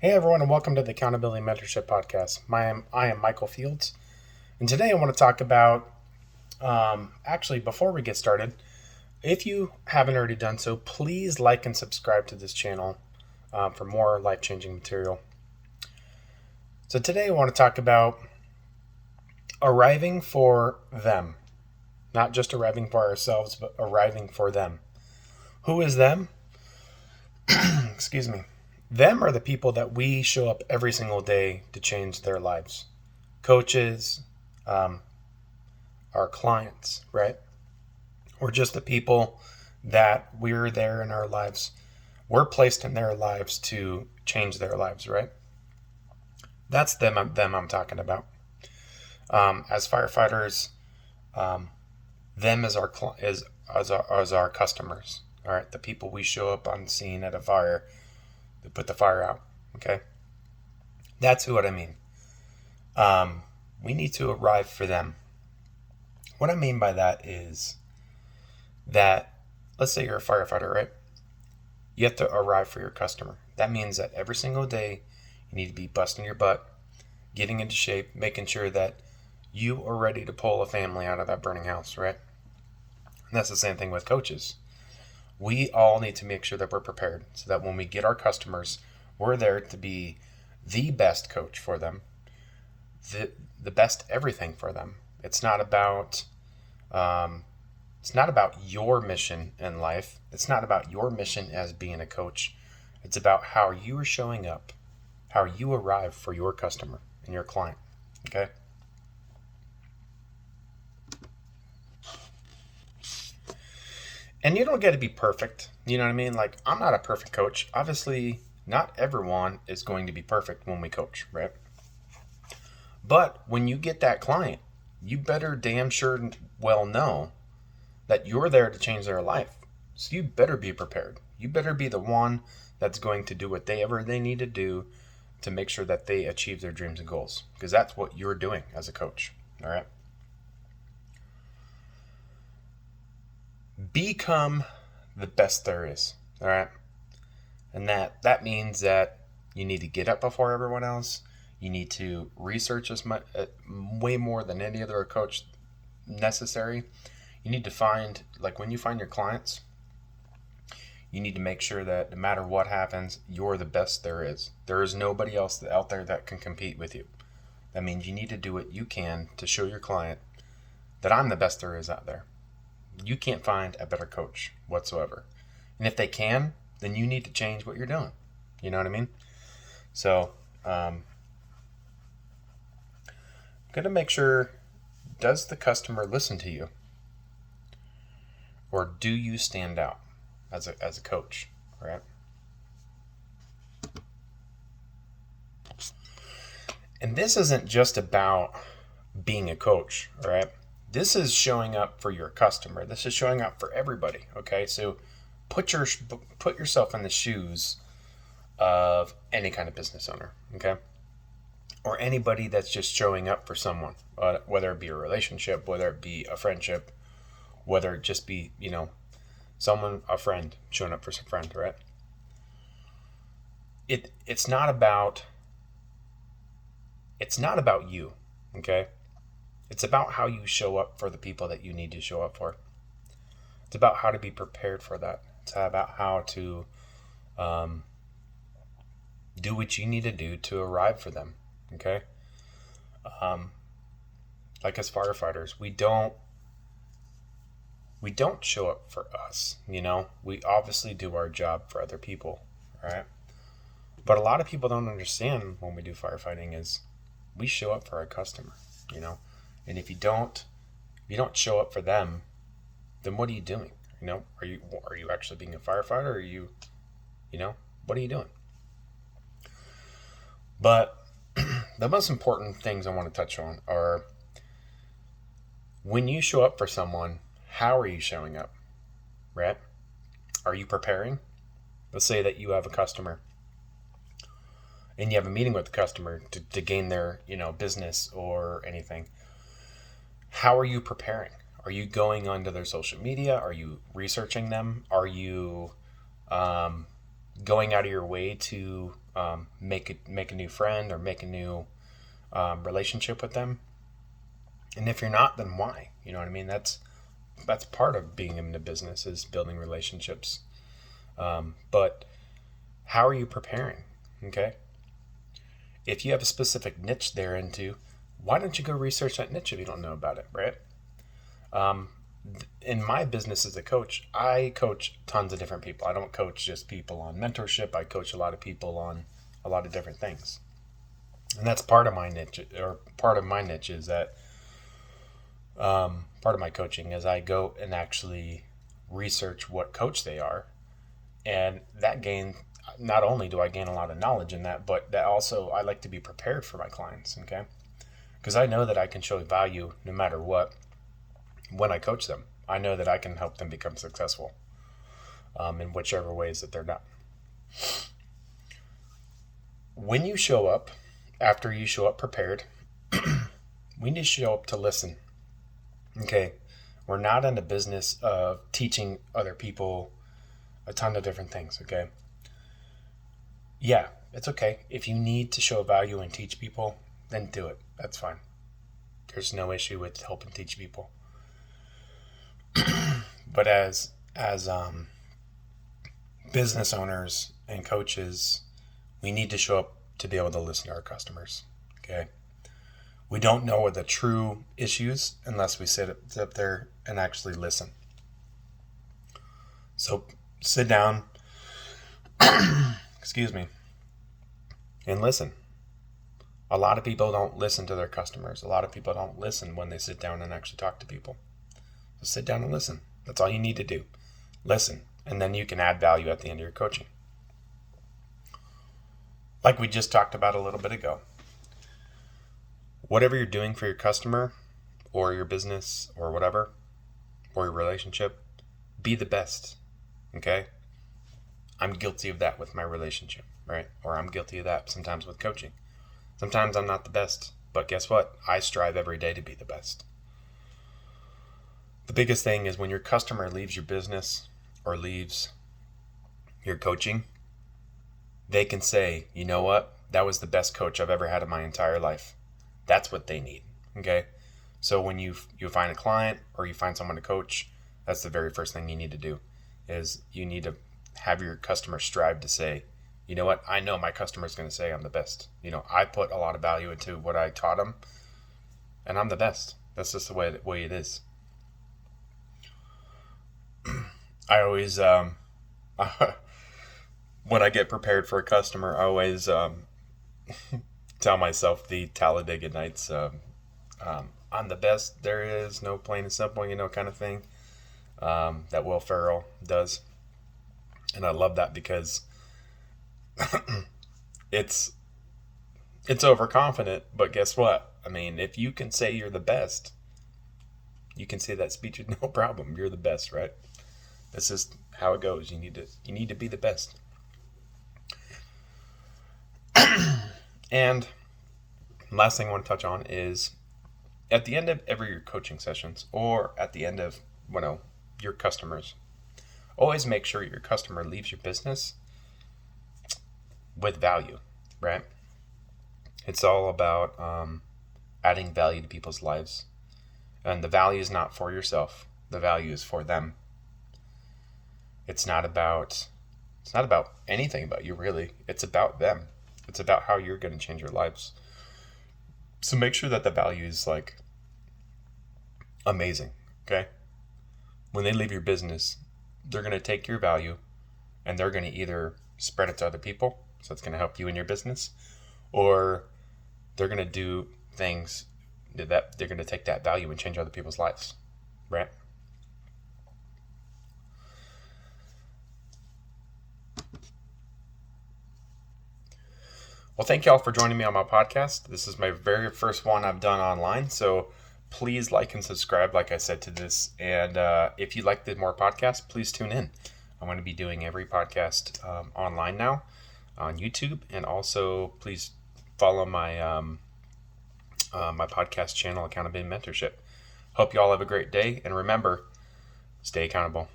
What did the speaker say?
Hey everyone, and welcome to the Accountability Mentorship Podcast. I am Michael Fields, and today I want to talk about. Actually, before we get started, if you haven't already done so, please like and subscribe to this channel for more life-changing material. So today I want to talk about arriving for them, not just arriving for ourselves, but arriving for them. Who is them? Excuse me. Them are the people that we show up every single day to change their lives. Coaches, our clients, right? Or just the people that we're there in our lives. We're placed in their lives to change their lives, right? That's them I'm talking about. As firefighters, them as our customers. All right, the people we show up on scene at a fire to put the fire out. Okay, that's what I mean. We need to arrive for them. What I mean by that is that, let's say you're a firefighter, right? You have to arrive for your customer. That means that every single day you need to be busting your butt, getting into shape, making sure that you are ready to pull a family out of that burning house, right? And that's the same thing with coaches. We all need to make sure that we're prepared so that when we get our customers, we're there to be the best coach for them, the best everything for them. It's not about your mission in life. It's not about your mission as being a coach. It's about how you are showing up, how you arrive for your customer and your client. Okay. And you don't get to be perfect. You know what I mean? Like, I'm not a perfect coach. Obviously, not everyone is going to be perfect when we coach, right? But when you get that client, you better damn sure well know that you're there to change their life. So you better be prepared. You better be the one that's going to do whatever they need to do to make sure that they achieve their dreams and goals. Because that's what you're doing as a coach, all right? Become the best there is, all right? And that means that you need to get up before everyone else. You need to research as much, way more than any other coach necessary. You need to find, like, when you find your clients, you need to make sure that no matter what happens, you're the best there is. There is nobody else out there that can compete with you. That means you need to do what you can to show your client that I'm the best there is out there. You can't find a better coach whatsoever. And if they can, then you need to change what you're doing. You know what I mean? So, got to make sure, does the customer listen to you? Or do you stand out as a coach, right? And this isn't just about being a coach, right? This is showing up for your customer. This is showing up for everybody, okay? So put yourself in the shoes of any kind of business owner, okay? Or anybody that's just showing up for someone, whether it be a relationship, whether it be a friendship, whether it just be, a friend showing up for some friend, right? It's not about you, okay? It's about how you show up for the people that you need to show up for. It's about how to be prepared for that. It's about how to do what you need to do to arrive for them, okay? Like as firefighters, we don't show up for us, We obviously do our job for other people, right? But a lot of people don't understand when we do firefighting is we show up for our customer, And if you don't show up for them, then what are you doing? Are you actually being a firefighter? Or are you, what are you doing? But the most important things I want to touch on are when you show up for someone, how are you showing up, right? Are you preparing? Let's say that you have a customer and you have a meeting with the customer to gain their, business or anything. How are you preparing? Are you going onto their social media? Are you researching them? Are you going out of your way to make a new friend or make a new relationship with them. And if you're not, then why? You know what I mean? That's part of being in the business, is building relationships. But how are you preparing? Okay. If you have a specific niche they're into, why don't you go research that niche if you don't know about it, right? In my business as a coach, I coach tons of different people. I don't coach just people on mentorship. I coach a lot of people on a lot of different things. And that's part of my niche, or part of my niche is that part of my coaching is I go and actually research what coach they are. And that not only do I gain a lot of knowledge in that, but that also I like to be prepared for my clients, okay? Because I know that I can show value no matter what when I coach them. I know that I can help them become successful in whichever ways that they're not. When you show up, after you show up prepared, we need to show up to listen. Okay, we're not in the business of teaching other people a ton of different things, okay? Yeah, it's okay. If you need to show value and teach people, then do it. That's fine. There's no issue with helping teach people. But as business owners and coaches, we need to show up to be able to listen to our customers, okay? We don't know the true issues unless we sit up there and actually listen. So sit down, excuse me, and listen. A lot of people don't listen to their customers. A lot of people don't listen when they sit down and actually talk to people. So sit down and listen. That's all you need to do. Listen, and then you can add value at the end of your coaching. Like we just talked about a little bit ago. Whatever you're doing for your customer or your business or whatever, or your relationship, be the best, okay? I'm guilty of that with my relationship, right? Or I'm guilty of that sometimes with coaching. Sometimes I'm not the best, but guess what? I strive every day to be the best. The biggest thing is when your customer leaves your business or leaves your coaching, they can say, you know what? That was the best coach I've ever had in my entire life. That's what they need, okay? So when you find a client or you find someone to coach, that's the very first thing you need to do, is you need to have your customer strive to say, you know what? I know my customer's going to say I'm the best. You know, I put a lot of value into what I taught them, and I'm the best. That's just the way it is. I always, when I get prepared for a customer, I always tell myself the Talladega Nights, I'm the best there is, no plain and simple, kind of thing, that Will Ferrell does. And I love that because it's overconfident, but guess what? I mean, if you can say you're the best, you can say that speech with no problem. You're the best, right? That's just how it goes. You need to be the best. And last thing I want to touch on is at the end of every your coaching sessions, or at the end of your customers, always make sure your customer leaves your business with value, right? It's all about adding value to people's lives. And the value is not for yourself. The value is for them. It's not about anything about you, really. It's about them. It's about how you're going to change your lives. So make sure that the value is amazing, okay? When they leave your business, they're going to take your value and they're going to either spread it to other people, so it's going to help you in your business, or they're going to do things that they're going to take that value and change other people's lives, right? Well, thank y'all for joining me on my podcast. This is my very first one I've done online, so please like and subscribe, like I said, to this. And if you like the more podcasts, please tune in. I'm going to be doing every podcast online now on YouTube, and also please follow my my podcast channel, Accountability Mentorship. Hope you all have a great day, and remember, stay accountable.